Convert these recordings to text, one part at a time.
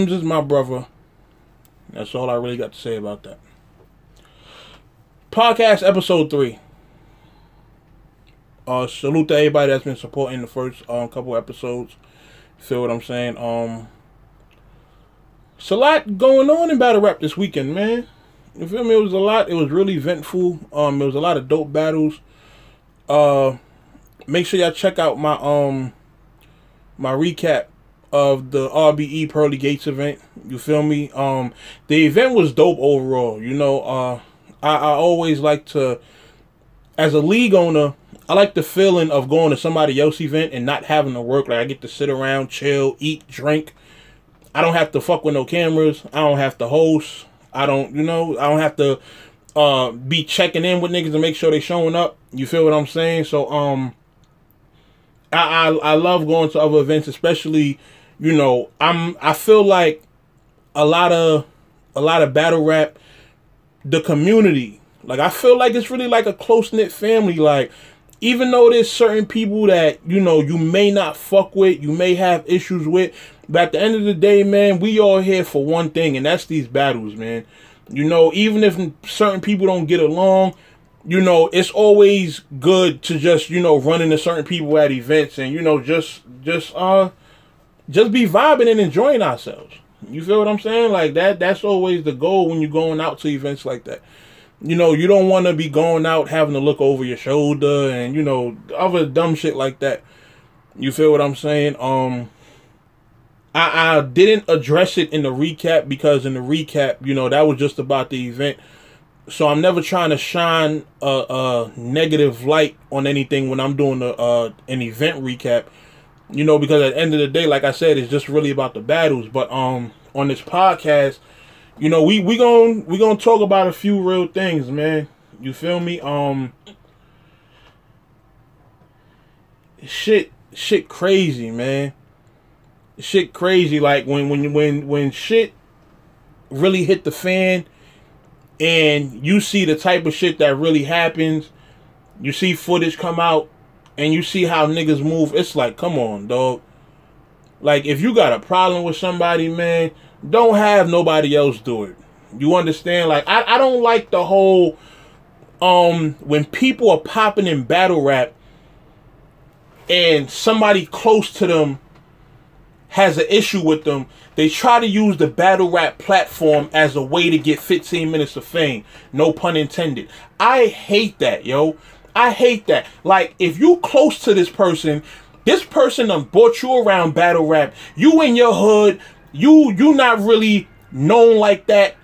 Jims is my brother. That's all I really got to say about that. Podcast episode 3. Salute to everybody that's been supporting the first couple episodes. Feel what I'm saying? It's a lot going on in battle rap this weekend, man. You feel me? It was a lot. It was really eventful. It was a lot of dope battles. Make sure y'all check out my my recap of the RBE Pearly Gates event. You feel me? The event was dope overall. You know, I always like to, as a league owner, I like the feeling of going to somebody else's event and not having to work. Like, I get to sit around, chill, eat, drink. I don't have to fuck with no cameras. I don't have to host. I don't have to be checking in with niggas to make sure they showing up. You feel what I'm saying? So, I love going to other events, especially, you know, I feel like a lot of battle rap, the community, like, I feel like it's really like a close-knit family. Like, even though there's certain people that, you know, you may not fuck with, you may have issues with, but at the end of the day, man, we all here for one thing, and that's these battles, man. You know, even if certain people don't get along, you know, it's always good to just, you know, run into certain people at events and, you know, just be vibing and enjoying ourselves. You feel what I'm saying? Like, that's always the goal when you're going out to events like that. You know, you don't want to be going out having to look over your shoulder and, you know, other dumb shit like that. You feel what I'm saying? I didn't address it in the recap because in the recap, you know, that was just about the event. So I'm never trying to shine a negative light on anything when I'm doing an event recap. You know, because at the end of the day, like I said, it's just really about the battles. But on this podcast, you know, we gonna talk about a few real things, man. You feel me? Shit crazy, man. Shit crazy. Like when shit really hit the fan, and you see the type of shit that really happens. You see footage come out. And you see how niggas move. It's like, come on, dog. Like, if you got a problem with somebody, man, don't have nobody else do it. You understand? Like, I don't like the whole, when people are popping in battle rap and somebody close to them has an issue with them, they try to use the battle rap platform as a way to get 15 minutes of fame. No pun intended. I hate that, yo. I hate that. Like, if you close to this person done brought you around battle rap. You in your hood. You not really known like that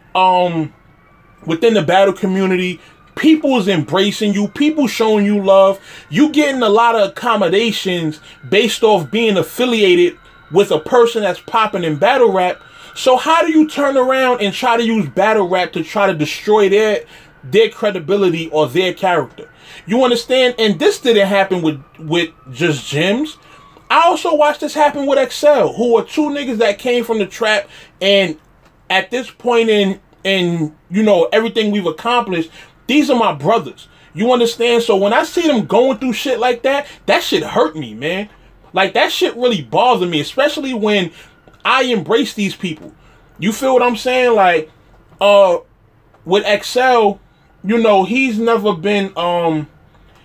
within the battle community. People's embracing you. People showing you love. You getting a lot of accommodations based off being affiliated with a person that's popping in battle rap. So how do you turn around and try to use battle rap to try to destroy their credibility or their character? You understand? And this didn't happen with just Jims. I also watched this happen with Excel, who are two niggas that came from the trap, and at this point in you know, everything we've accomplished, these are my brothers. You understand? So when I see them going through shit like that shit hurt me, man. Like, that shit really bothered me, especially when I embrace these people. You feel what I'm saying? Like, with Excel, you know, he's never been,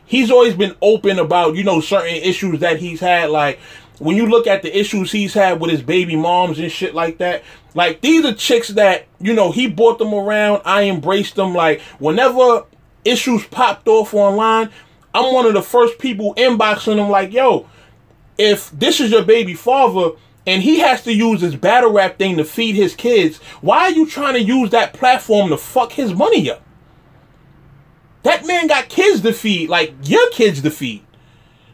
he's always been open about, you know, certain issues that he's had. Like, when you look at the issues he's had with his baby moms and shit like that, like, these are chicks that, you know, he brought them around. I embraced them. Like, whenever issues popped off online, I'm one of the first people inboxing them like, yo, if this is your baby father and he has to use this battle rap thing to feed his kids, why are you trying to use that platform to fuck his money up? That man got kids to feed, like your kids to feed.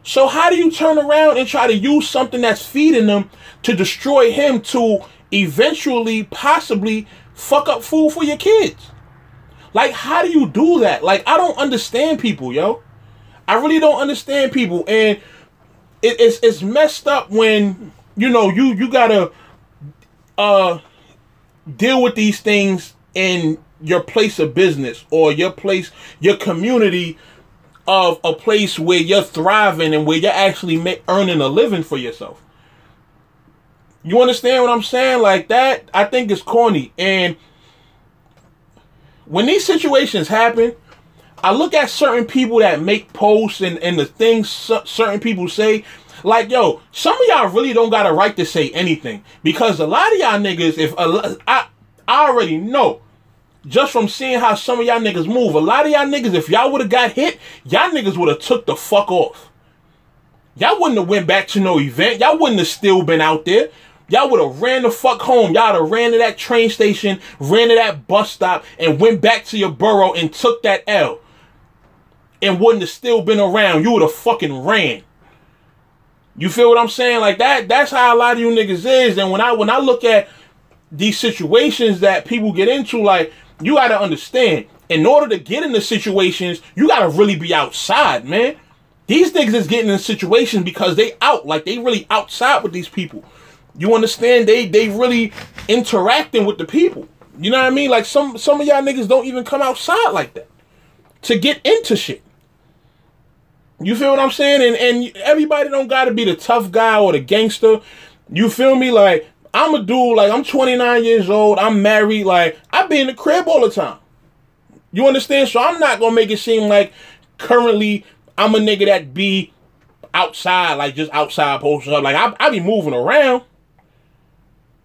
So how do you turn around and try to use something that's feeding them to destroy him to eventually, possibly fuck up food for your kids? Like, how do you do that? Like, I don't understand people, yo. I really don't understand people. And it's messed up when, you know, you gotta deal with these things in your place of business or your community of a place where you're thriving and where you're actually earning a living for yourself. You understand what I'm saying? Like that, I think it's corny. And when these situations happen, I look at certain people that make posts and the things certain people say. Like, yo, some of y'all really don't got a right to say anything. Because a lot of y'all niggas, I already know, just from seeing how some of y'all niggas move, a lot of y'all niggas, if y'all would have got hit, y'all niggas would have took the fuck off. Y'all wouldn't have went back to no event. Y'all wouldn't have still been out there. Y'all would have ran the fuck home. Y'all would have ran to that train station, ran to that bus stop, and went back to your borough and took that L. And wouldn't have still been around. You would have fucking ran. You feel what I'm saying? Like that's how a lot of you niggas is. And when I look at these situations that people get into, like, you gotta understand, in order to get into situations, you gotta really be outside, man. These niggas is getting in situations because they out, like they really outside with these people. You understand? They really interacting with the people. You know what I mean? Like some of y'all niggas don't even come outside like that to get into shit. You feel what I'm saying? And everybody don't gotta be the tough guy or the gangster. You feel me? Like, I'm a dude, like, I'm 29 years old, I'm married, like, I be in the crib all the time. You understand? So I'm not gonna make it seem like currently I'm a nigga that be outside, like, just outside posting up. Like, I be moving around.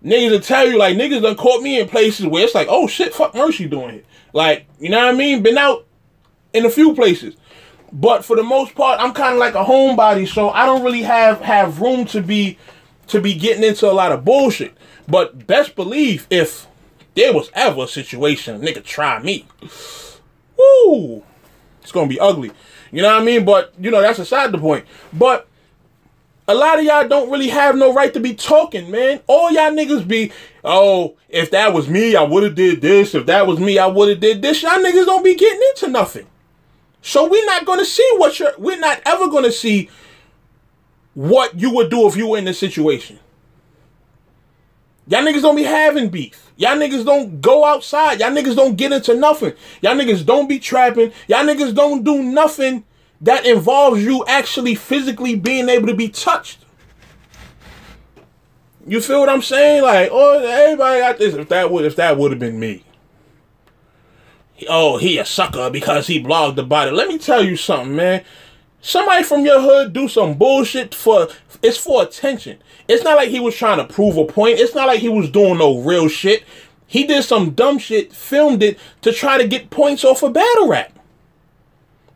Niggas will tell you, like, niggas done caught me in places where it's like, oh shit, fuck Mercy doing it. Like, you know what I mean? Been out in a few places. But for the most part, I'm kind of like a homebody, so I don't really have room to be getting into a lot of bullshit. But best believe, if there was ever a situation, nigga try me, woo, it's gonna be ugly. You know what I mean? But, you know, that's aside the point. But a lot of y'all don't really have no right to be talking, man. All y'all niggas be, oh, if that was me, I would have did this. If that was me, I would have did this. Y'all niggas don't be getting into nothing. So we're not going to see we're not ever going to see what you would do if you were in this situation. Y'all niggas don't be having beef. Y'all niggas don't go outside. Y'all niggas don't get into nothing. Y'all niggas don't be trapping. Y'all niggas don't do nothing that involves you actually physically being able to be touched. You feel what I'm saying? Like, oh, everybody got this. If that would have been me. Oh, he a sucker because he blogged about it. Let me tell you something, man. Somebody from your hood do some bullshit it's for attention. It's not like he was trying to prove a point. It's not like he was doing no real shit. He did some dumb shit, filmed it to try to get points off of battle rap.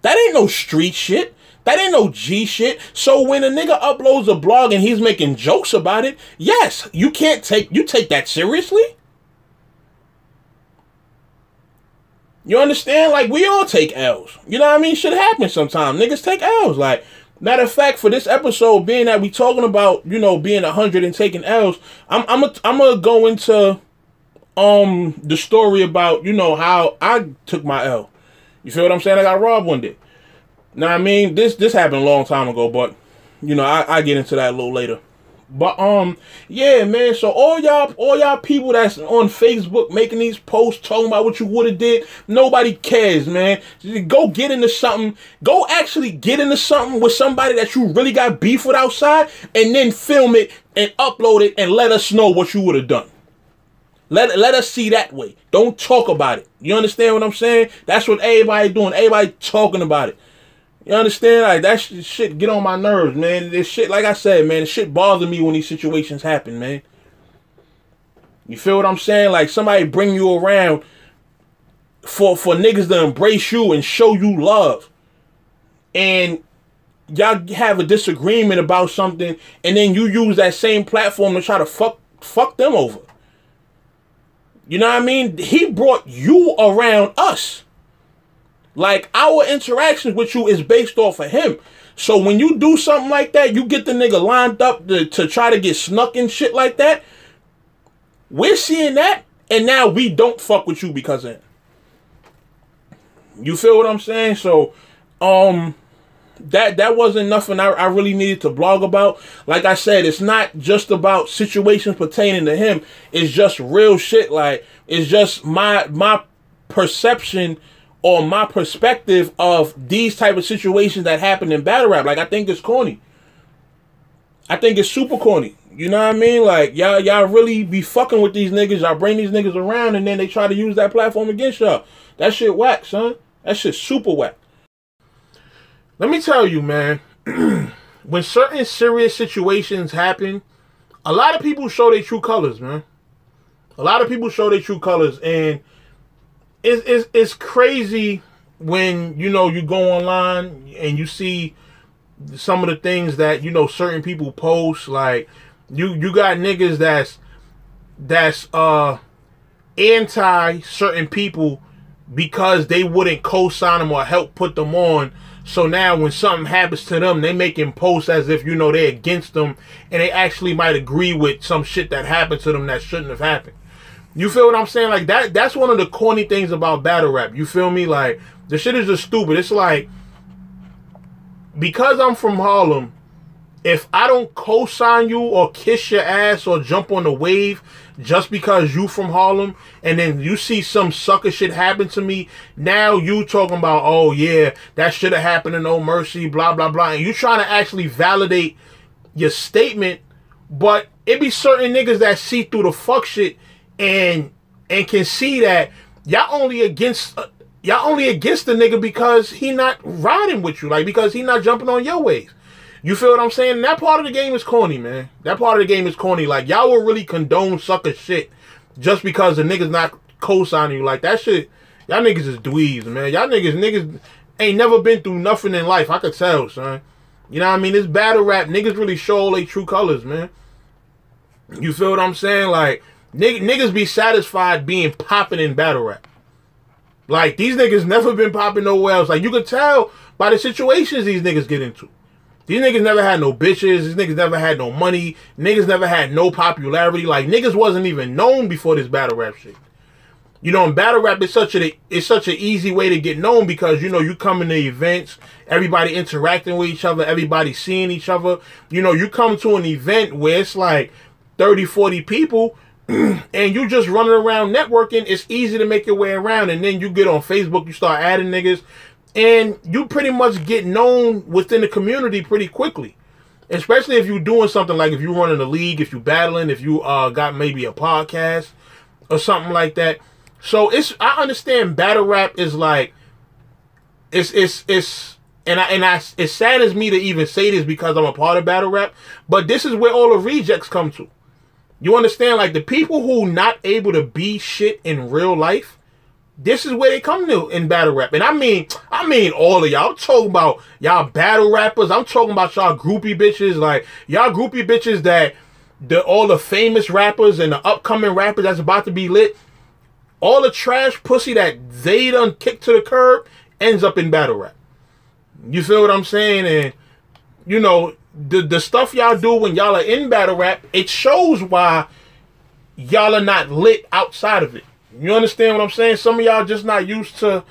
That ain't no street shit. That ain't no G shit. So when a nigga uploads a blog and he's making jokes about it, yes, you take that seriously? You understand? Like, we all take L's. You know what I mean? Shit happens sometimes. Niggas take L's. Like, matter of fact, for this episode, being that we talking about, you know, being 100 and taking L's, I'm gonna go into the story about, you know, how I took my L. You feel what I'm saying? I got robbed one day. Now, I mean, this happened a long time ago, but, you know, I get into that a little later. But, yeah, man, so all y'all people that's on Facebook making these posts talking about what you would have did, nobody cares, man. Go get into something. Go actually get into something with somebody that you really got beef with outside, and then film it and upload it and let us know what you would have done. Let us see that way. Don't talk about it. You understand what I'm saying? That's what everybody doing. Everybody talking about it. You understand? Like, that shit get on my nerves, man. This shit, like I said, man, this shit bothers me when these situations happen, man. You feel what I'm saying? Like, somebody bring you around for niggas to embrace you and show you love. And y'all have a disagreement about something, and then you use that same platform to try to fuck them over. You know what I mean? He brought you around us. Like, our interactions with you is based off of him. So when you do something like that, you get the nigga lined up to try to get snuck and shit like that. We're seeing that, and now we don't fuck with you because of it. You feel what I'm saying? So, that wasn't nothing I really needed to blog about. Like I said, it's not just about situations pertaining to him. It's just real shit. Like, it's just my perception or my perspective of these type of situations that happen in battle rap. Like, I think it's corny. I think it's super corny. You know what I mean? Like, y'all really be fucking with these niggas. Y'all bring these niggas around and then they try to use that platform against y'all. That shit whack, son. That shit super whack. Let me tell you, man. When certain serious situations happen, a lot of people show their true colors, man. A lot of people show their true colors. And it's crazy when, you know, you go online and you see some of the things that, you know, certain people post. Like, you got niggas that's anti certain people because they wouldn't co-sign them or help put them on. So now when something happens to them, they making posts as if, you know, they're against them, and they actually might agree with some shit that happened to them that shouldn't have happened. You feel what I'm saying? Like, that's one of the corny things about battle rap. You feel me? Like, the shit is just stupid. It's like, because I'm from Harlem, if I don't co-sign you or kiss your ass or jump on the wave just because you from Harlem, and then you see some sucker shit happen to me, now you talking about, oh yeah, that should have happened to No Mercy, blah, blah, blah. And you trying to actually validate your statement, but it be certain niggas that see through the fuck shit and can see that y'all only against the nigga because he not riding with you, like, because he not jumping on your waves. You feel what I'm saying? And that part of the game is corny, man. That part of the game is corny. Like, y'all will really condone sucker shit just because the niggas not co-signing you. Like, that shit, y'all niggas is dweebs, man. Y'all niggas ain't never been through nothing in life. I could tell, son. You know what I mean? This battle rap, niggas really show all their true colors, man. You feel what I'm saying? Like, niggas be satisfied being popping in battle rap. Like, these niggas never been popping nowhere else. Like, you could tell by the situations these niggas get into. These niggas never had no bitches. These niggas never had no money. Niggas never had no popularity. Like, niggas wasn't even known before this battle rap shit. You know, in battle rap, it's such an easy way to get known because, you know, you come in the events, everybody interacting with each other, everybody seeing each other. You know, you come to an event where it's like 30, 40 people, and you just running around networking. It's easy to make your way around. And then you get on Facebook, you start adding niggas, and you pretty much get known within the community pretty quickly. Especially if you're doing something like if you're running a league, if you're battling, if you got maybe a podcast or something like that. So I understand battle rap is like, it saddens me to even say this because I'm a part of battle rap, but this is where all the rejects come to. You understand? Like, the people who not able to be shit in real life, this is where they come to in battle rap. And I mean all of y'all. I'm talking about y'all battle rappers. I'm talking about y'all groupie bitches. Like, y'all groupie bitches that all the famous rappers and the upcoming rappers that's about to be lit, all the trash pussy that they done kicked to the curb ends up in battle rap. You feel what I'm saying? And, you know, the stuff y'all do when y'all are in battle rap, it shows why y'all are not lit outside of it. You understand what I'm saying? Some of y'all just not used to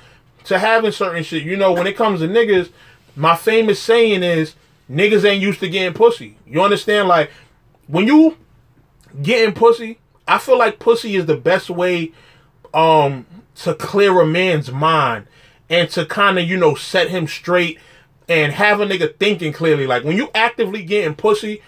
having certain shit. You know, when it comes to niggas, my famous saying is, niggas ain't used to getting pussy. You understand? Like, when you getting pussy, I feel like pussy is the best way to clear a man's mind and to kind of, you know, set him straight and have a nigga thinking clearly. Like, when you actively getting pussy,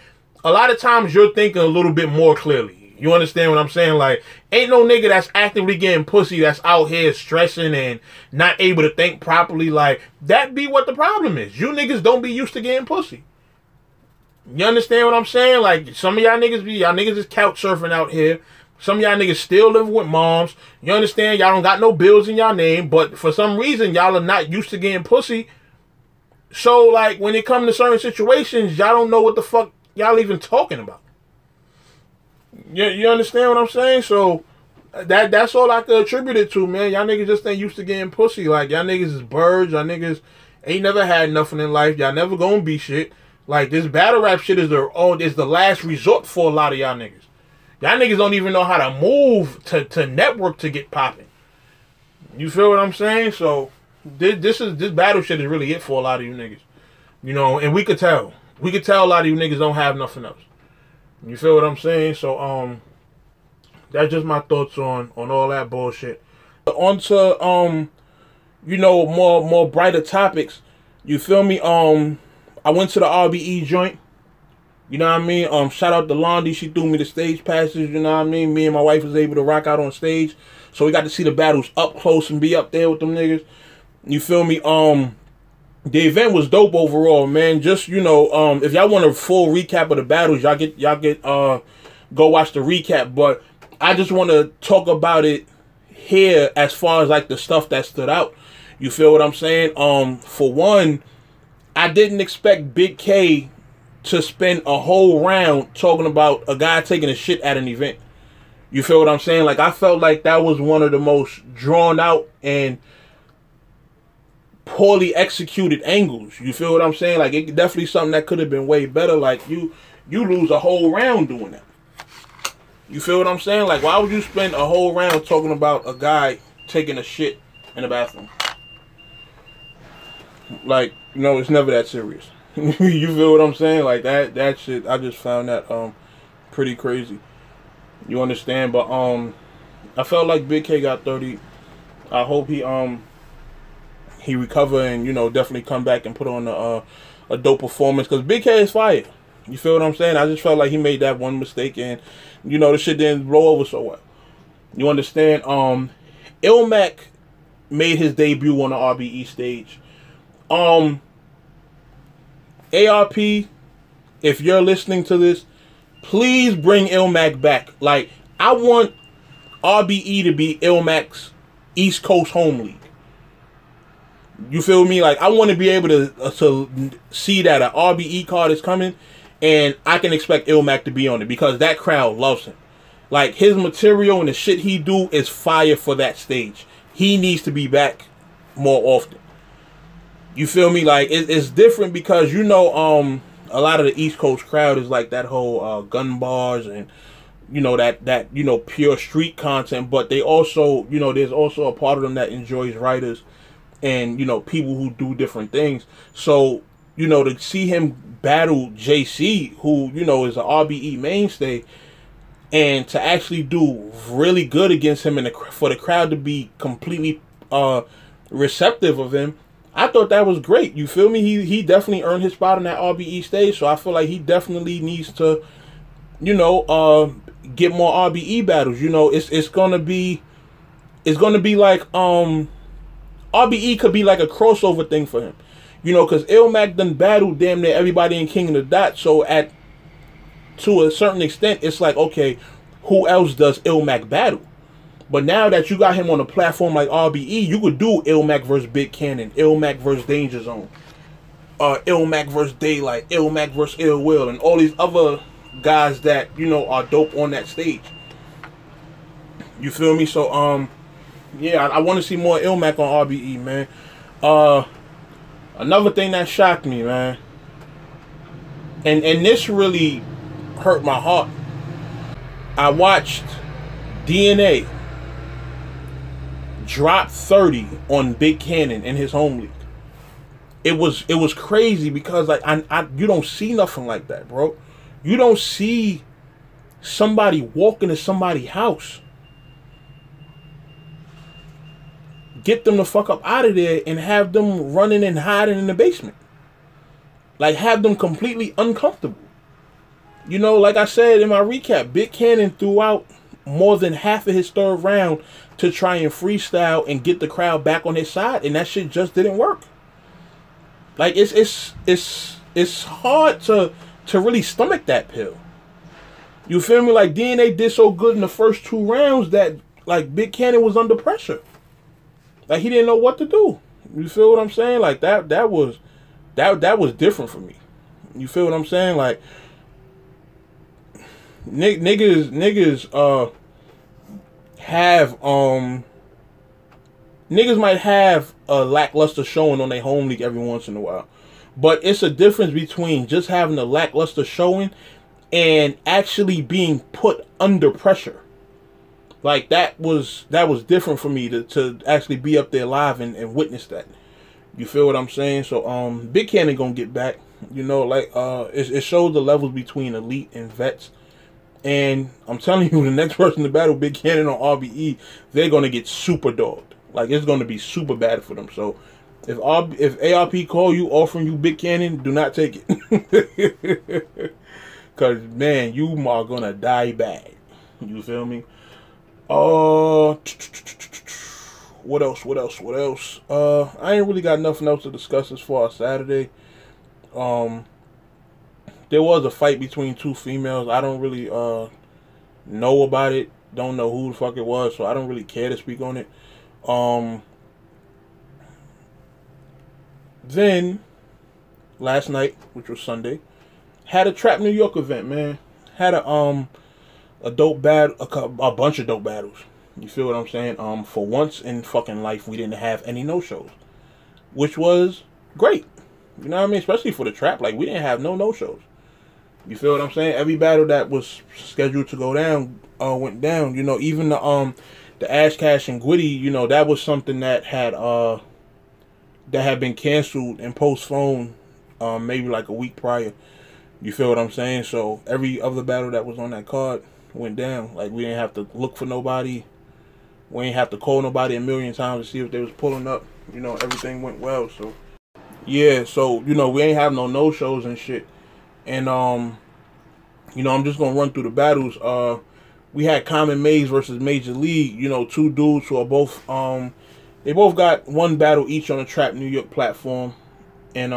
a lot of times you're thinking a little bit more clearly. You understand what I'm saying? Like, ain't no nigga that's actively getting pussy that's out here stressing and not able to think properly. Like, that be what the problem is. You niggas don't be used to getting pussy. You understand what I'm saying? Like, some of y'all niggas is couch surfing out here. Some of y'all niggas still living with moms. You understand? Y'all don't got no bills in y'all name, but for some reason, y'all are not used to getting pussy. So, like, when it comes to certain situations, y'all don't know what the fuck y'all even talking about. You understand what I'm saying? So, that's all I could attribute it to, man. Y'all niggas just ain't used to getting pussy. Like, y'all niggas is birds. Y'all niggas ain't never had nothing in life. Y'all never gonna be shit. Like, this battle rap shit is the last resort for a lot of y'all niggas. Y'all niggas don't even know how to move to network to get popping. You feel what I'm saying? So, this battle shit is really it for a lot of you niggas. You know, and we could tell. We could tell a lot of you niggas don't have nothing else. You feel what I'm saying? So, that's just my thoughts on all that bullshit. On to, you know, more brighter topics. You feel me? I went to the RBE joint. You know what I mean? Shout out to Londi. She threw me the stage passes. You know what I mean? Me and my wife was able to rock out on stage. So we got to see the battles up close and be up there with them niggas. You feel me? The event was dope overall, man. Just, you know, if y'all want a full recap of the battles, y'all get go watch the recap. But I just want to talk about it here as far as like the stuff that stood out. You feel what I'm saying? For one, I didn't expect Big K to spend a whole round talking about a guy taking a shit at an event. You feel what I'm saying? Like, I felt like that was one of the most drawn out and poorly executed angles. You feel what I'm saying? Like, it definitely something that could have been way better. Like, you lose a whole round doing that. You feel what I'm saying? Like, why would you spend a whole round talking about a guy taking a shit in the bathroom? Like, you know, it's never that serious. You feel what I'm saying? Like, that shit, I just found that pretty crazy. You understand? But I felt like Big K got 30. I hope he recover and, you know, definitely come back and put on a dope performance, because Big K is fire. You feel what I'm saying? I just felt like he made that one mistake and, you know, the shit didn't blow over so well. You understand? Ilmac made his debut on the RBE stage. ARP, if you're listening to this, please bring Ilmac back. Like, I want RBE to be Ilmac's East Coast home league. You feel me? Like, I want to be able to see that an RBE card is coming, and I can expect Ilmac to be on it, because that crowd loves him. Like, his material and the shit he do is fire for that stage. He needs to be back more often. You feel me? Like, it's different because, you know, a lot of the East Coast crowd is like that whole gun bars and, you know, that you know, pure street content. But they also, you know, there's also a part of them that enjoys writers and, you know, people who do different things. So, you know, to see him battle JC, who, you know, is an RBE mainstay, and to actually do really good against him, and for the crowd to be completely receptive of him, I thought that was great. You feel me? He definitely earned his spot on that RBE stage, so I feel like he definitely needs to, you know, get more RBE battles. You know, it's gonna be like RBE could be like a crossover thing for him. You know, because Ilmac done battled damn near everybody in King of the Dot, so to a certain extent, it's like, okay, who else does Ilmac battle? But now that you got him on a platform like RBE, you could do Ilmac versus Big Cannon, Ilmac versus Danger Zone, Ilmac versus Daylight, Ilmac versus Ill Will, and all these other guys that, you know, are dope on that stage. You feel me? So, yeah, I want to see more Ilmac on RBE, man. Another thing that shocked me, man, and this really hurt my heart. I watched DNA drop 30 on Big Cannon in his home league. It was crazy because, like, you don't see nothing like that, bro. You don't see somebody walk into somebody's house, get them the fuck up out of there, and have them running and hiding in the basement. Like, have them completely uncomfortable. You know, like I said in my recap, Big Cannon threw out more than half of his third round to try and freestyle and get the crowd back on his side, and that shit just didn't work. Like, it's hard to really stomach that pill. You feel me? Like, DNA did so good in the first 2 rounds that, like, Big Cannon was under pressure. Like, he didn't know what to do. You feel what I'm saying? Like, that was different for me. You feel what I'm saying? Like, niggas might have a lackluster showing on their home league every once in a while, but it's a difference between just having a lackluster showing and actually being put under pressure. Like, that was different for me to actually be up there live and witness that. You feel what I'm saying? So Big Cannon gonna get back. You know, like, it shows the levels between elite and vets. And I'm telling you, the next person to battle Big Cannon on RBE, they're going to get super dogged. Like, it's going to be super bad for them. So, if ARP call you offering you Big Cannon, do not take it. Cause man, you are gonna die bad. You feel me? What else? I ain't really got nothing else to discuss as far as Saturday. There was a fight between two females. I don't really know about it. Don't know who the fuck it was, so I don't really care to speak on it. Then last night, which was Sunday, had a Trap New York event, man. Had a dope battle, a bunch of dope battles. You feel what I'm saying? For once in fucking life, we didn't have any no-shows, which was great. You know what I mean? Especially for the trap, like we didn't have no-shows. You feel what I'm saying? Every battle that was scheduled to go down went down. You know, even the Ash Cash and Gwitty, you know, that was something that had been canceled and postponed maybe like a week prior. You feel what I'm saying? So every other battle that was on that card went down. Like we didn't have to look for nobody. We didn't have to call nobody a million times to see if they was pulling up. You know, everything went well. So yeah, so you know, we ain't have no shows and shit. And you know, I'm just gonna run through the battles. We had Common Maze versus Major League. You know, two dudes who are both they both got one battle each on the Trap New York platform. And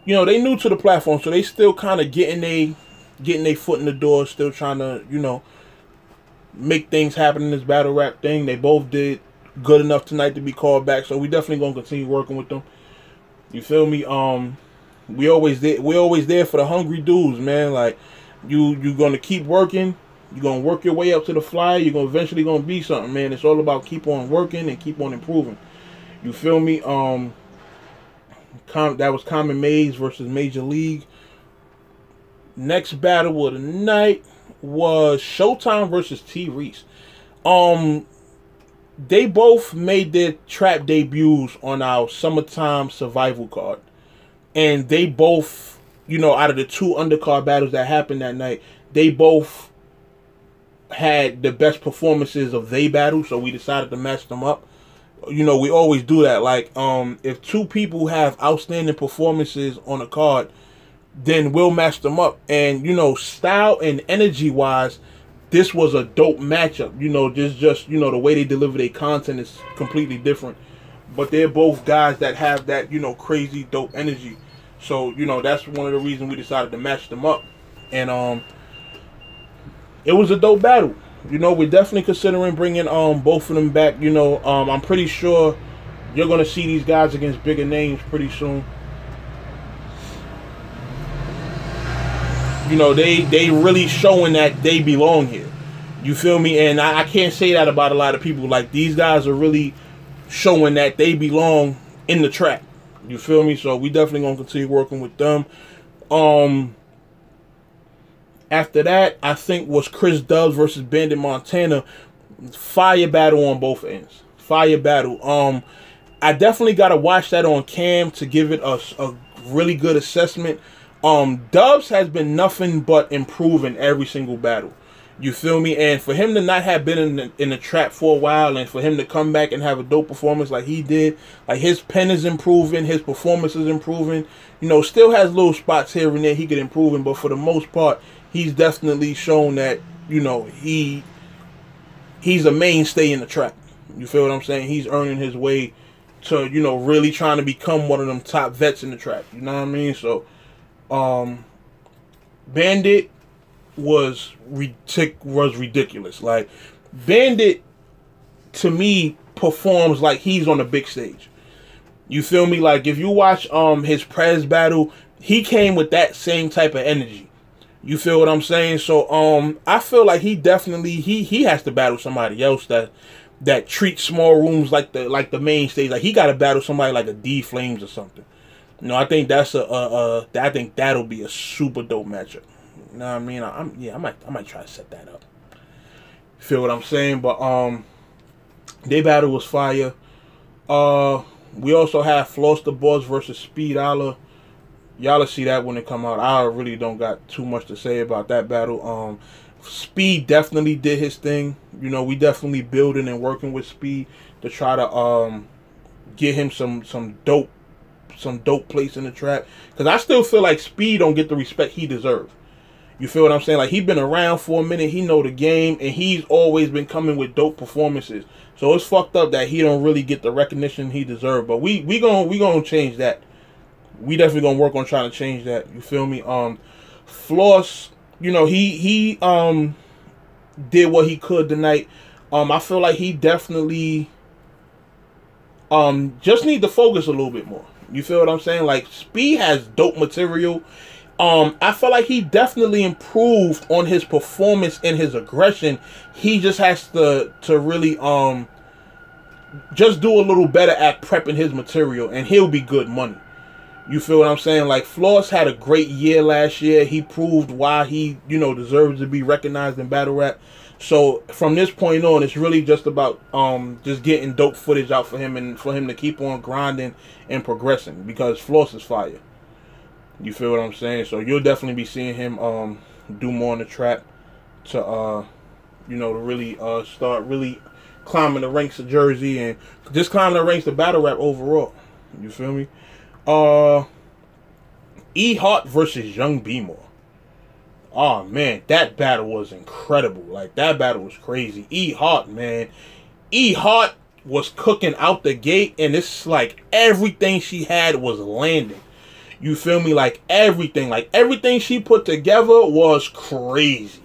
you know, they new to the platform, so they still kind of getting their foot in the door, still trying to, you know, make things happen in this battle rap thing. They both did good enough tonight to be called back, so we definitely gonna continue working with them. You feel me? We always there for the hungry dudes, man. Like you gonna keep working. You're gonna work your way up to the flyer. You're gonna eventually gonna be something, man. It's all about keep on working and keep on improving. You feel me? That was Common Maze versus Major League. Next battle of the night was Showtime versus T Reese. They both made their trap debuts on our Summertime Survival card. And they both, you know, out of the two undercard battles that happened that night, they both had the best performances of they battle, so we decided to match them up. You know, we always do that. Like, if two people have outstanding performances on a card, then we'll match them up. And, you know, style and energy-wise, this was a dope matchup. You know, just you know, the way they deliver their content is completely different. But they're both guys that have that, you know, crazy dope energy. So, you know, that's one of the reasons we decided to match them up. And it was a dope battle. You know, we're definitely considering bringing both of them back. You know, I'm pretty sure you're going to see these guys against bigger names pretty soon. You know, they really showing that they belong here. You feel me? And I can't say that about a lot of people. Like, these guys are really showing that they belong in the trap. You feel me? So we definitely going to continue working with them. After that, I think was Chris Dubs versus Bandit Montana. Fire battle on both ends. Fire battle. I definitely got to watch that on cam to give it a really good assessment. Dubs has been nothing but improving every single battle. You feel me? And for him to not have been in the trap for a while, and for him to come back and have a dope performance like he did, like his pen is improving, his performance is improving. You know, still has little spots here and there he could improve in, but for the most part, he's definitely shown that, you know, he's a mainstay in the trap. You feel what I'm saying? He's earning his way to, you know, really trying to become one of them top vets in the trap. You know what I mean? So, Bandit was ridiculous. Like, Bandit, to me, performs like he's on a big stage. You feel me? Like, if you watch his Prez battle, he came with that same type of energy. You feel what I'm saying? So I feel like he definitely he has to battle somebody else that treats small rooms like the main stage. Like, he got to battle somebody like a D Flames or something. You know, I think that's I think that'll be a super dope matchup. You know what I mean? I might try to set that up. Feel what I'm saying? But their battle was fire. We also have Floss the Boss versus Speed Alla. Y'all will see that when it come out. I really don't got too much to say about that battle. Speed definitely did his thing. You know, we definitely building and working with Speed to try to get him some dope place in the trap. Because I still feel like Speed don't get the respect he deserves. You feel what I'm saying? Like, he been around for a minute. He know the game, and he's always been coming with dope performances. So it's fucked up that he don't really get the recognition he deserves. But we gonna change that. We definitely gonna work on trying to change that. You feel me? Floss, you know, he did what he could tonight. I feel like he definitely just need to focus a little bit more. You feel what I'm saying? Like, Speed has dope material. I feel like he definitely improved on his performance and his aggression. He just has to really just do a little better at prepping his material, and he'll be good money. You feel what I'm saying? Like, Floss had a great year last year. He proved why he, you know, deserves to be recognized in battle rap. So from this point on, it's really just about just getting dope footage out for him, and for him to keep on grinding and progressing, because Floss is fire. You feel what I'm saying? So you'll definitely be seeing him do more in the trap to you know, to really start really climbing the ranks of Jersey, and just climbing the ranks of battle rap overall. You feel me? E Hart versus Young B-More. Oh man, that battle was incredible. Like, that battle was crazy. E Hart, man. E Hart was cooking out the gate, and it's like everything she had was landing. You feel me? Like, everything she put together was crazy.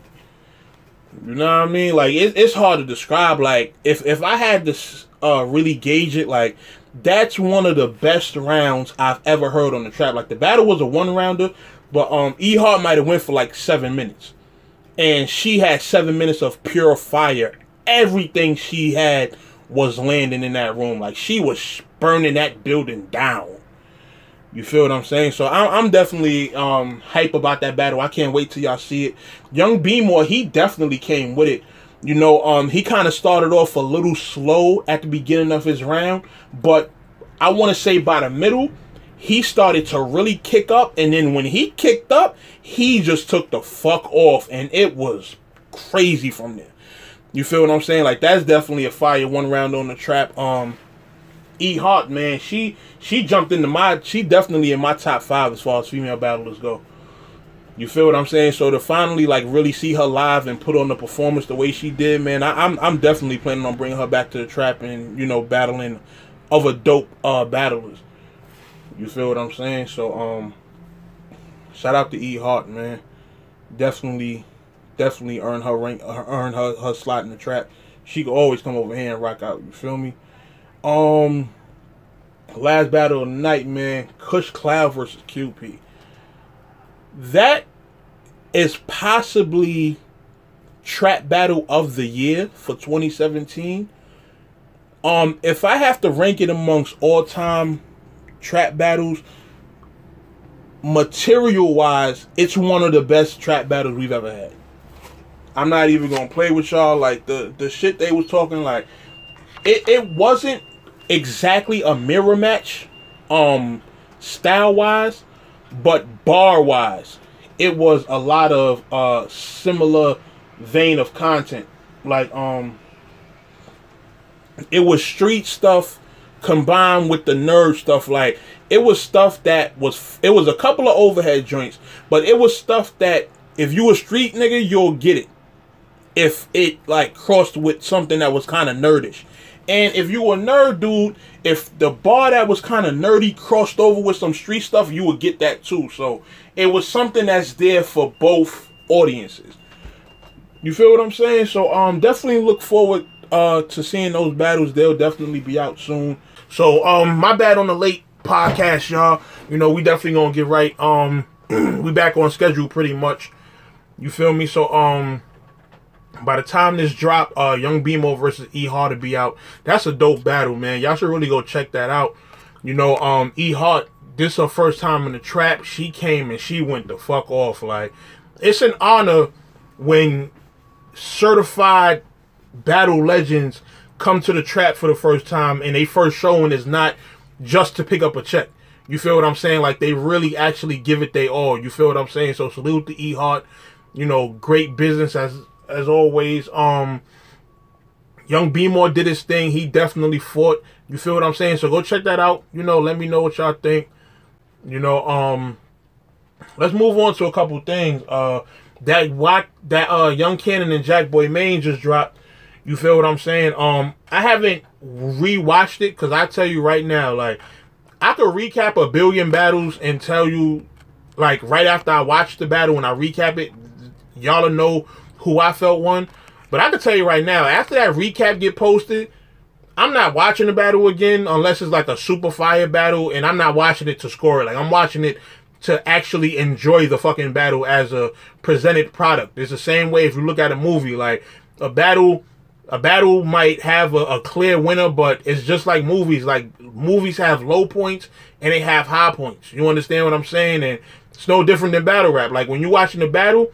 You know what I mean? Like, it's hard to describe. Like, if I had to really gauge it, like, that's one of the best rounds I've ever heard on the trap. Like, the battle was a one-rounder, but E Hart might have went for like 7 minutes. And she had 7 minutes of pure fire. Everything she had was landing in that room. Like, she was burning that building down. You feel what I'm saying? So I'm definitely hype about that battle. I can't wait till y'all see it. Young B-More, he definitely came with it. You know, he kind of started off a little slow at the beginning of his round, but I want to say by the middle, he started to really kick up, and then when he kicked up, he just took the fuck off, and it was crazy from there. You feel what I'm saying? Like, that's definitely a fire one round on the trap. E Hart, man, she jumped into she definitely in my top 5 as far as female battlers go. You feel what I'm saying? So to finally, like, really see her live and put on the performance the way she did, man, I'm definitely planning on bringing her back to the trap and, you know, battling other dope battlers. You feel what I'm saying? So shout out to E Hart, man. Definitely earn her rank, earn her slot in the trap. She could always come over here and rock out. You feel me? Last battle of the night, man. Kush Cloud versus QP. That is possibly trap battle of the year for 2017. If I have to rank it amongst all-time trap battles, material-wise, it's one of the best trap battles we've ever had. I'm not even gonna play with y'all. Like, the shit they was talking, like, it wasn't exactly a mirror match, style-wise, but bar-wise, it was a lot of similar vein of content. Like, it was street stuff combined with the nerd stuff. Like, it was stuff that was, it was a couple of overhead joints, but it was stuff that if you a street nigga, you'll get it. If it, like, crossed with something that was kind of nerdish. And if you were a nerd dude, if the bar that was kind of nerdy crossed over with some street stuff, you would get that too. So it was something that's there for both audiences. You feel what I'm saying? So definitely look forward to seeing those battles. They'll definitely be out soon. So my bad on the late podcast, y'all. You know, we definitely gonna get right. We back on schedule pretty much. You feel me? So by the time this drop, Young B-More versus E Hart to be out. That's a dope battle, man. Y'all should really go check that out. You know, E Hart, this is her first time in the trap. She came and she went the fuck off. Like, it's an honor when certified battle legends come to the trap for the first time, and they first showing is not just to pick up a check. You feel what I'm saying? Like, they really actually give it their all. You feel what I'm saying? So salute to E Hart. You know, great business as always. Young B-More did his thing. He definitely fought. You feel what I'm saying? So go check that out. You know, let me know what y'all think. You know, let's move on to a couple things. that Young Cannon and Jack Boy Maine just dropped. You feel what I'm saying? I haven't rewatched it because I tell you right now, like, I could recap a billion battles and tell you, like, right after I watch the battle and I recap it, y'all will know who I felt won. But I can tell you right now, after that recap get posted, I'm not watching the battle again unless it's like a super fire battle, and I'm not watching it to score it. Like, I'm watching it to actually enjoy the fucking battle as a presented product. It's the same way if you look at a movie. Like, a battle might have a clear winner, but it's just like movies. Like, movies have low points and they have high points. You understand what I'm saying? And it's no different than battle rap. Like, when you're watching the battle,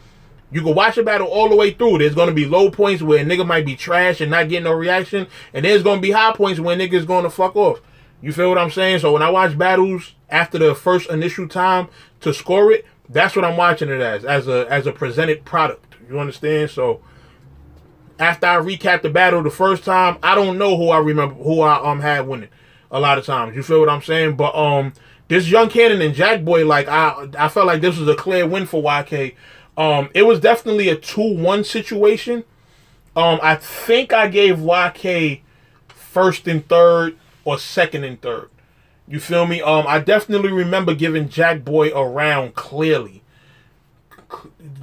you can watch a battle all the way through. There's going to be low points where a nigga might be trash and not getting no reaction. And there's going to be high points where niggas going to fuck off. You feel what I'm saying? So when I watch battles after the first initial time to score it, that's what I'm watching it as a presented product. You understand? So after I recap the battle the first time, I don't know who I had winning a lot of times. You feel what I'm saying? But this Young Cannon and Jack Boy, like, I felt like this was a clear win for YK. It was definitely a 2-1 situation. I think I gave YK first and third or second and third. You feel me? I definitely remember giving Jack Boy a round clearly.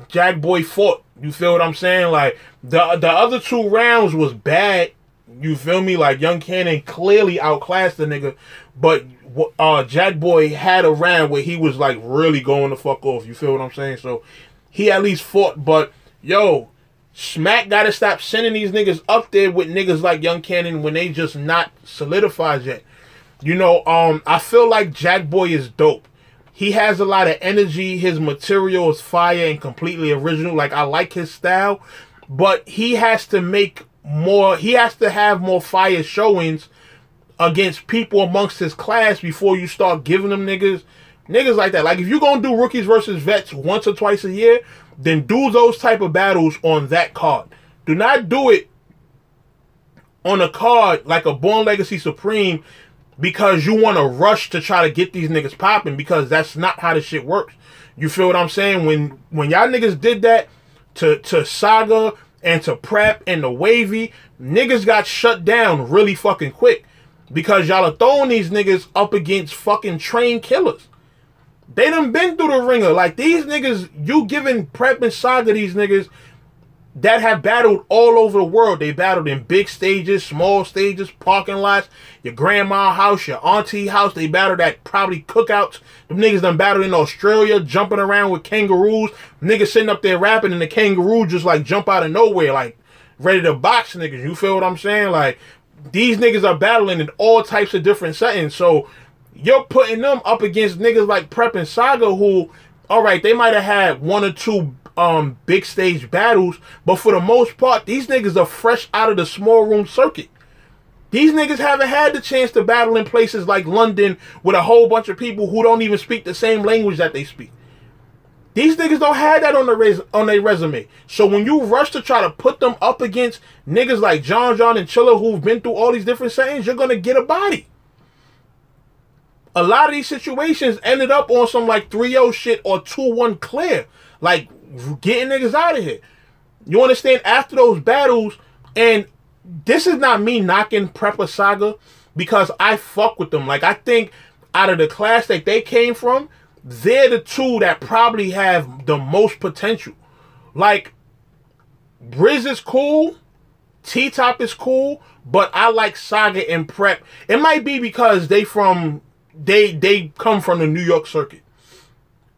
Jack Boy fought. You feel what I'm saying? Like, the other 2 rounds was bad. You feel me? Like, Young Cannon clearly outclassed the nigga. But Jack Boy had a round where he was, like, really going the fuck off. You feel what I'm saying? So he at least fought. But, yo, Smack got to stop sending these niggas up there with niggas like Young Cannon when they just not solidified yet. You know, I feel like Jack Boy is dope. He has a lot of energy. His material is fire and completely original. Like, I like his style. But he has to make more. He has to have more fire showings against people amongst his class before you start giving them niggas like that. Like, if you're going to do rookies versus vets once or twice a year, then do those type of battles on that card. Do not do it on a card like a Born Legacy Supreme because you want to rush to try to get these niggas popping, because that's not how this shit works. You feel what I'm saying? When y'all niggas did that to Saga and to Prep and the Wavy, niggas got shut down really fucking quick because y'all are throwing these niggas up against fucking trained killers. They done been through the ringer. Like, these niggas, you giving Prep and Saga these niggas that have battled all over the world. They battled in big stages, small stages, parking lots, your grandma's house, your auntie house. They battled at probably cookouts. Them niggas done battled in Australia, jumping around with kangaroos. Niggas sitting up there rapping and the kangaroo just like jump out of nowhere, like ready to box niggas. You feel what I'm saying? Like, these niggas are battling in all types of different settings. So you're putting them up against niggas like Prep and Saga who, all right, they might have had 1 or 2 big stage battles, but for the most part, these niggas are fresh out of the small room circuit. These niggas haven't had the chance to battle in places like London with a whole bunch of people who don't even speak the same language that they speak. These niggas don't have that on their resume. So when you rush to try to put them up against niggas like John and Chilla who've been through all these different settings, you're gonna get a body. A lot of these situations ended up on some like 3-0 shit or 2-1 clear. Like, getting niggas out of here. You understand? After those battles, and this is not me knocking Prepper Saga because I fuck with them. Like, I think out of the class that they came from, they're the 2 that probably have the most potential. Like, Briz is cool, T-Top is cool, but I like Saga and Prep. It might be because they come from the New York circuit.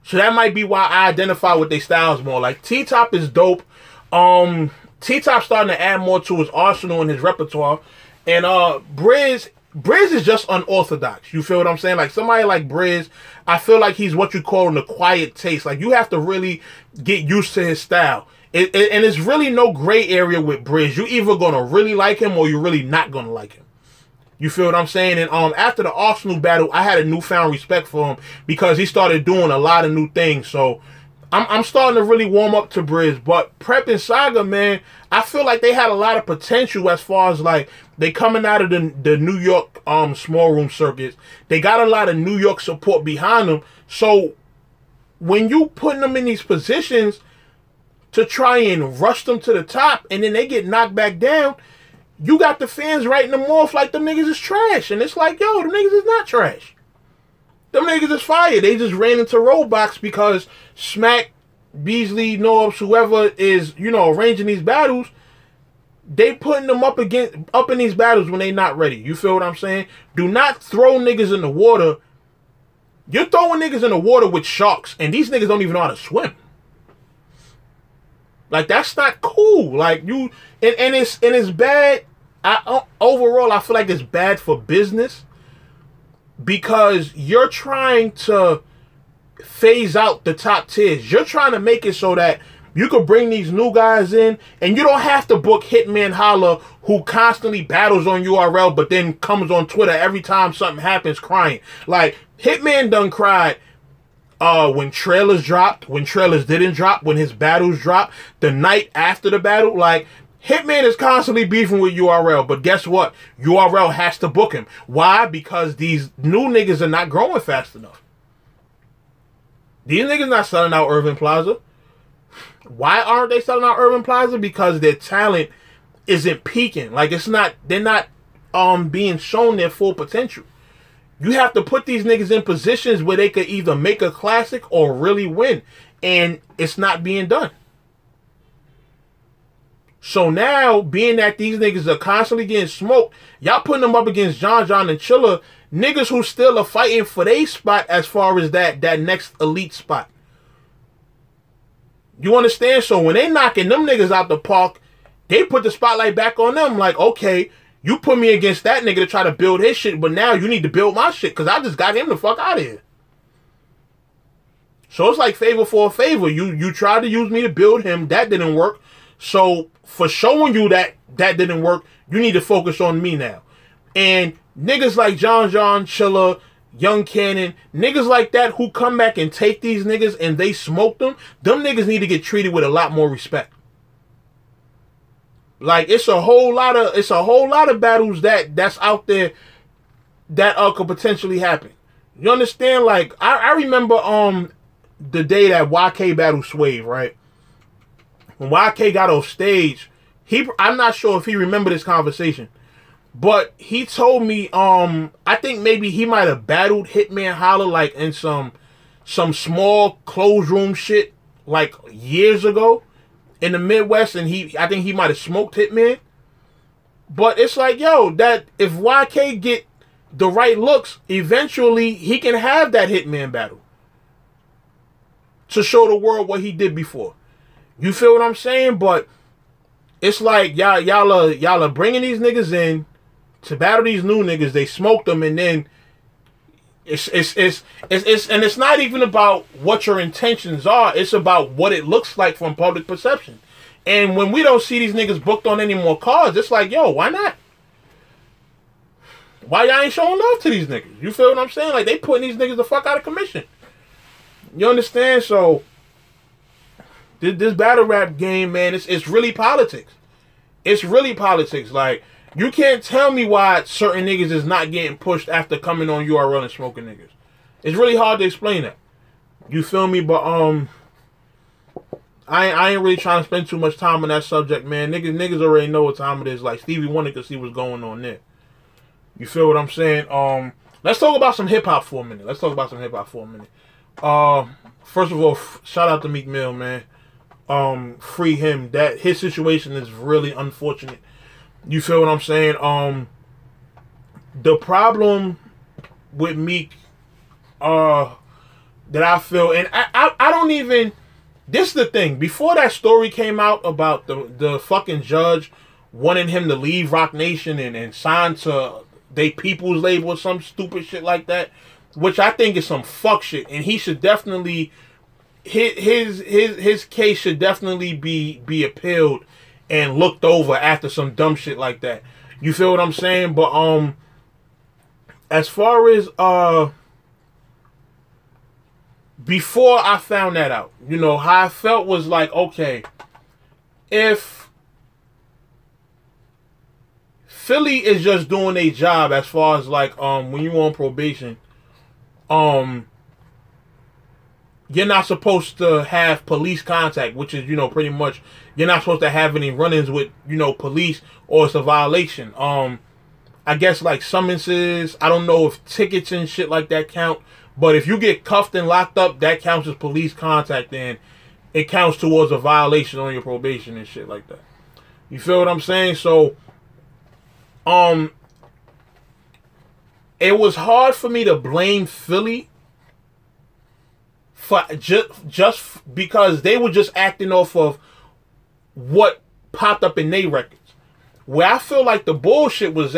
So that might be why I identify with their styles more. Like, T-Top is dope. T-Top starting to add more to his arsenal and his repertoire. And Briz is just unorthodox. You feel what I'm saying? Like, somebody like Briz, I feel like he's what you call an acquired taste. Like, you have to really get used to his style. And it's really no gray area with Briz. You're either going to really like him or you're really not going to like him. You feel what I'm saying? And after the Arsenal battle, I had a newfound respect for him because he started doing a lot of new things. So I'm starting to really warm up to Briz. But Prep and Saga, man, I feel like they had a lot of potential as far as like they coming out of the New York small room circuits. They got a lot of New York support behind them. So when you putting them in these positions, to try and rush them to the top, and then they get knocked back down, you got the fans writing them off like them niggas is trash. And it's like, yo, them niggas is not trash. Them niggas is fire. They just ran into roadblocks because Smack, Beasley, Norbs, whoever is, you know, arranging these battles, they putting them up in these battles when they not ready. You feel what I'm saying? Do not throw niggas in the water. You're throwing niggas in the water with sharks, and these niggas don't even know how to swim. Like, that's not cool. Like, you, and it's bad. Overall, I feel like it's bad for business because you're trying to phase out the top tiers. You're trying to make it so that you could bring these new guys in, and you don't have to book Hitman Holla, who constantly battles on URL, but then comes on Twitter every time something happens crying. Like, Hitman done cried when trailers dropped, when trailers didn't drop, when his battles dropped, the night after the battle. Like, Hitman is constantly beefing with URL, but guess what? URL has to book him. Why? Because these new niggas are not growing fast enough. These niggas not selling out Irving Plaza. Why aren't they selling out Urban Plaza? Because their talent isn't peaking. Like, it's not, they're not being shown their full potential. You have to put these niggas in positions where they could either make a classic or really win. And it's not being done. So now, being that these niggas are constantly getting smoked, y'all putting them up against John and Chilla, niggas who still are fighting for their spot as far as that next elite spot. You understand? So when they knocking them niggas out the park, they put the spotlight back on them. Like, okay, you put me against that nigga to try to build his shit, but now you need to build my shit because I just got him the fuck out of here. So it's like favor for a favor. You tried to use me to build him. That didn't work. So for showing you that didn't work, you need to focus on me now. And niggas like John, Chilla, Young Cannon, niggas like that who come back and take these niggas and they smoke them niggas need to get treated with a lot more respect. Like, it's a whole lot of battles that's out there that could potentially happen. You understand? Like, I remember the day that YK battled Swave, right? When YK got off stage, I'm not sure if he remembered this conversation. But he told me, I think maybe he might have battled Hitman Holla like in some small closed room shit like years ago in the Midwest, and I think he might have smoked Hitman. But it's like, yo, that if YK get the right looks, eventually he can have that Hitman battle to show the world what he did before. You feel what I'm saying? But it's like y'all are bringing these niggas in to battle these new niggas. They smoked them, and then it's not even about what your intentions are. It's about what it looks like from public perception. And when we don't see these niggas booked on any more cards, it's like, yo, why not? Why y'all ain't showing love to these niggas? You feel what I'm saying? Like, they putting these niggas the fuck out of commission. You understand? So this battle rap game, man, it's really politics. It's really politics. Like, you can't tell me why certain niggas is not getting pushed after coming on URL and smoking niggas. It's really hard to explain that. You feel me? But I ain't really trying to spend too much time on that subject, man. Niggas already know what time it is. Like, Stevie Wonder could see what's going on there. You feel what I'm saying? Let's talk about some hip hop for a minute. First of all, shout out to Meek Mill, man. Free him. That his situation is really unfortunate. You feel what I'm saying? The problem with Meek, that I feel, and I don't even, this is the thing, before that story came out about the fucking judge wanting him to leave Rock Nation and sign to they people's label or some stupid shit like that, which I think is some fuck shit, and he should definitely, his case should definitely be appealed and looked over after some dumb shit like that. You feel what I'm saying? But as far as before I found that out, you know, how I felt was like, okay, if Philly is just doing a job as far as, like, when you're on probation, you're not supposed to have police contact, which is, pretty much you're not supposed to have any run-ins with, police, or it's a violation. I guess like summonses, I don't know if tickets and shit like that count, but if you get cuffed and locked up, that counts as police contact, and it counts towards a violation on your probation and shit like that. You feel what I'm saying? So, it was hard for me to blame Philly for just because they were just acting off of what popped up in their records. Where I feel like the bullshit was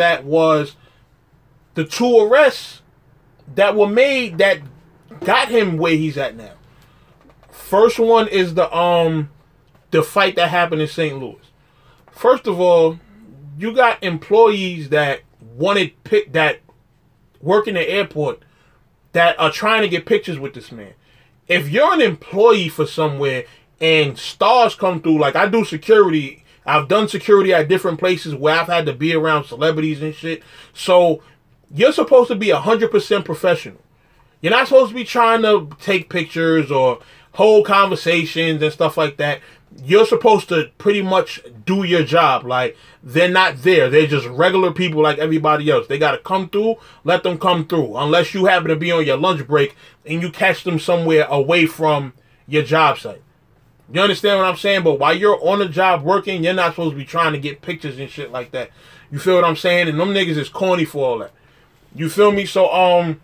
the 2 arrests that were made that got him where he's at now. First one is the fight that happened in St. Louis. First of all, you got employees that work in the airport that are trying to get pictures with this man. If you're an employee for somewhere and stars come through, like I do security, I've done security at different places where I've had to be around celebrities and shit. So you're supposed to be 100% professional. You're not supposed to be trying to take pictures or hold conversations and stuff like that. You're supposed to pretty much do your job. Like, they're not there. They're just regular people like everybody else. They got to come through, let them come through. Unless you happen to be on your lunch break and you catch them somewhere away from your job site. You understand what I'm saying? But while you're on the job working, you're not supposed to be trying to get pictures and shit like that. You feel what I'm saying? And them niggas is corny for all that. You feel me? So,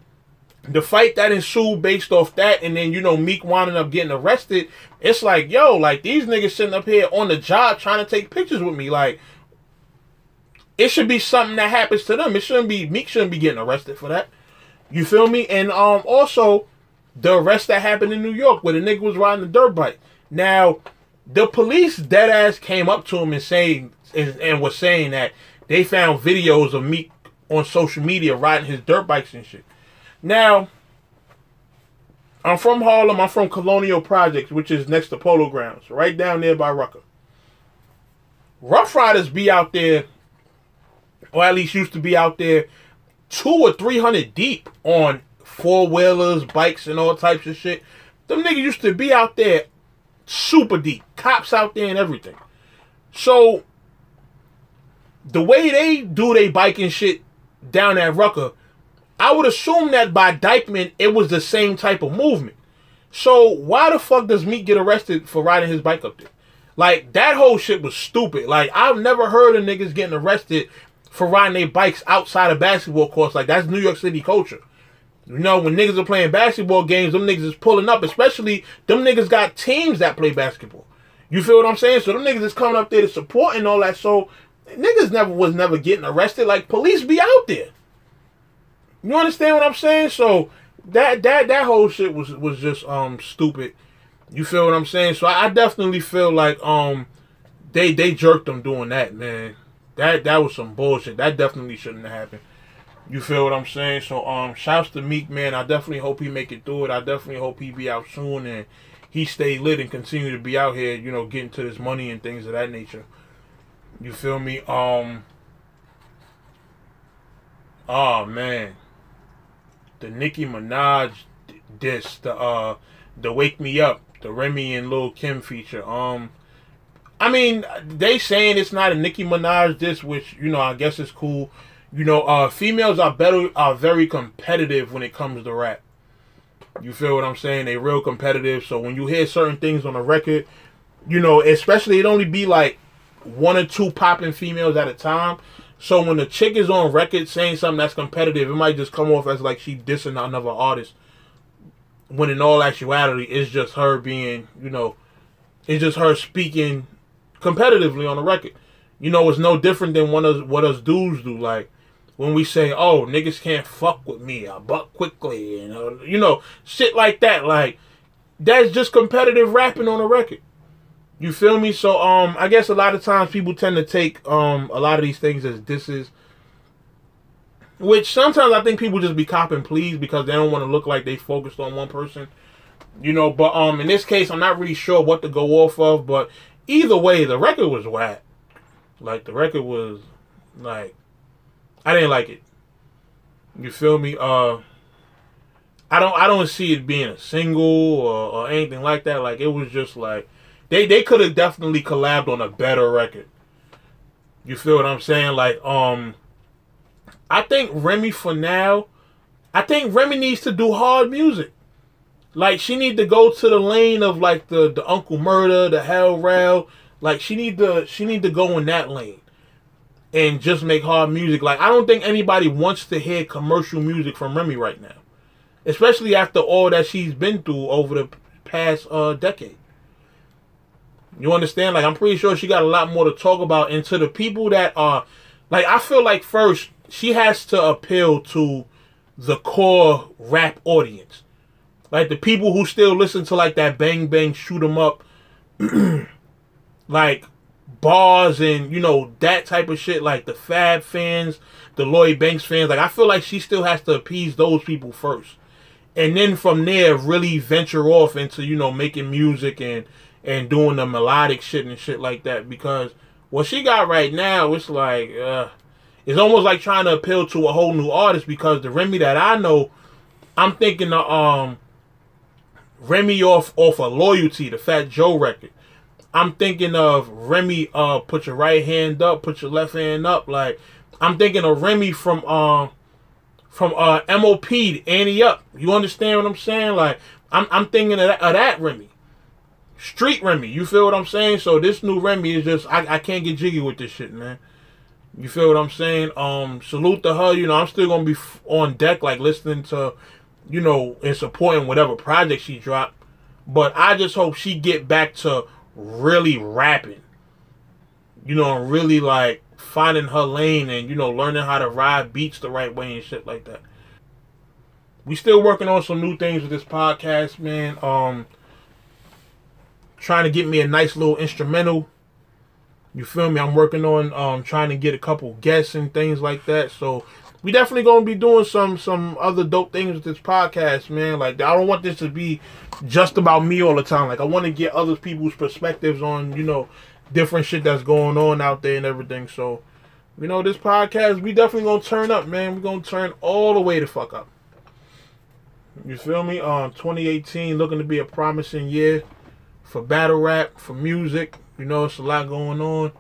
the fight that ensued based off that, and then, Meek winding up getting arrested, it's like, yo, like, these niggas sitting up here on the job trying to take pictures with me. Like, it should be something that happens to them. Meek shouldn't be getting arrested for that. You feel me? And, also, the arrest that happened in New York where the nigga was riding the dirt bike. Now, the police deadass came up to him and was saying that they found videos of Meek on social media riding his dirt bikes and shit. Now, I'm from Harlem. I'm from Colonial Projects, which is next to Polo Grounds, right down there by Rucker. Rough Riders be out there, or at least used to be out there, 200 or 300 deep on 4-wheelers, bikes, and all types of shit. Them niggas used to be out there super deep. Cops out there and everything. So, the way they do their biking shit down at Rucker, I would assume that by Dykeman, it was the same type of movement. So, why the fuck does Meek get arrested for riding his bike up there? Like, that whole shit was stupid. Like, I've never heard of niggas getting arrested for riding their bikes outside of basketball courts. Like, that's New York City culture. When niggas are playing basketball games, them niggas is pulling up. Especially, them niggas got teams that play basketball. You feel what I'm saying? So, them niggas is coming up there to support and all that. So, niggas was never getting arrested. Like, police be out there. You understand what I'm saying? So, that whole shit was just stupid. You feel what I'm saying? So, I definitely feel like they jerked them doing that, man. That was some bullshit. That definitely shouldn't have happened. You feel what I'm saying? So, shouts to Meek, man. I definitely hope he make it through it. I definitely hope he be out soon and he stay lit and continue to be out here, getting to this money and things of that nature. You feel me? Oh, man. The Nicki Minaj diss, the Wake Me Up, the Remy and Lil' Kim feature. I mean, they saying it's not a Nicki Minaj diss, which, I guess is cool. Females are very competitive when it comes to rap. You feel what I'm saying? They real competitive. So when you hear certain things on the record, especially it only be like 1 or 2 popping females at a time. So when the chick is on record saying something that's competitive, it might just come off as like she dissing another artist. When in all actuality, it's just her being, it's just her speaking competitively on the record. It's no different than what us dudes do. Like, when we say, oh, niggas can't fuck with me, I buck quickly, and, shit like that. Like, that's just competitive rapping on a record. You feel me? So, I guess a lot of times people tend to take a lot of these things as disses. Which sometimes I think people just be copping pleas because they don't want to look like they focused on one person. But in this case, I'm not really sure what to go off of. But either way, the record was whack. Like, the record was, like, I didn't like it. You feel me? I don't see it being a single or anything like that. Like, it was just like they could have definitely collabed on a better record. You feel what I'm saying? Like, I think Remy for now, I think Remy needs to do hard music. Like, she need to go to the lane of like the Uncle Murder, the Hell Rail. Like, she need to go in that lane and just make hard music. Like, I don't think anybody wants to hear commercial music from Remy right now. Especially after all that she's been through over the past decade. You understand? Like, I'm pretty sure she got a lot more to talk about. And to the people that are... Like, I feel like first, she has to appeal to the core rap audience. Like, the people who still listen to, like, that bang, bang, shoot 'em up. Like, bars and, you know, that type of shit. Like, the Fab fans, the Lloyd Banks fans. Like, I feel like she still has to appease those people first. And then from there, really venture off into, you know, making music and doing the melodic shit and shit like that. Because what she got right now, it's like, it's almost like trying to appeal to a whole new artist. Because the Remy that I know, I'm thinking of Remy off of Loyalty, the Fat Joe record. I'm thinking of Remy, put your right hand up, put your left hand up. Like, I'm thinking of Remy from MOP, Annie Up. You understand what I'm saying? Like, I'm thinking of that Remy. Street Remy. You feel what I'm saying? So this new Remy is just, I can't get jiggy with this shit, man. You feel what I'm saying? Salute to her. You know, I'm still going to be on deck, like, listening to, you know, and supporting whatever project she dropped. But I just hope she get back to really rapping. You know, and really, like, finding her lane and, you know, learning how to ride beats the right way and shit like that. We still working on some new things with this podcast, man. Trying to get me a nice little instrumental. You feel me? I'm working on trying to get a couple guests and things like that. So we definitely gonna be doing some other dope things with this podcast, man. Like, I don't want this to be just about me all the time. Like, I want to get other people's perspectives on, you know, different shit that's going on out there and everything. So, you know, this podcast, we definitely gonna turn up, man. We're gonna turn all the way the fuck up. You feel me? 2018 looking to be a promising year for battle rap, for music. You know, it's a lot going on.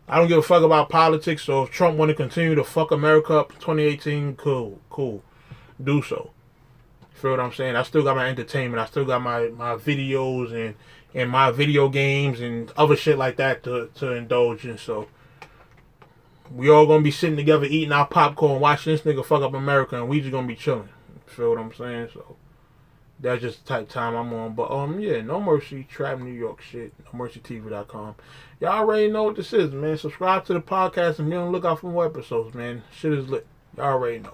I don't give a fuck about politics, so if Trump want to continue to fuck America up in 2018, cool. Do so. Feel what I'm saying? I still got my entertainment. I still got my videos and my video games and other shit like that to indulge in. So we all gonna be sitting together eating our popcorn, watching this nigga fuck up America, and we just gonna be chilling. Feel what I'm saying? So that's just the type of time I'm on. But yeah, No Mercy, Trap New York shit, NoMercyTV.com. Y'all already know what this is, man. Subscribe to the podcast and be on the lookout for more episodes, man. Shit is lit. Y'all already know.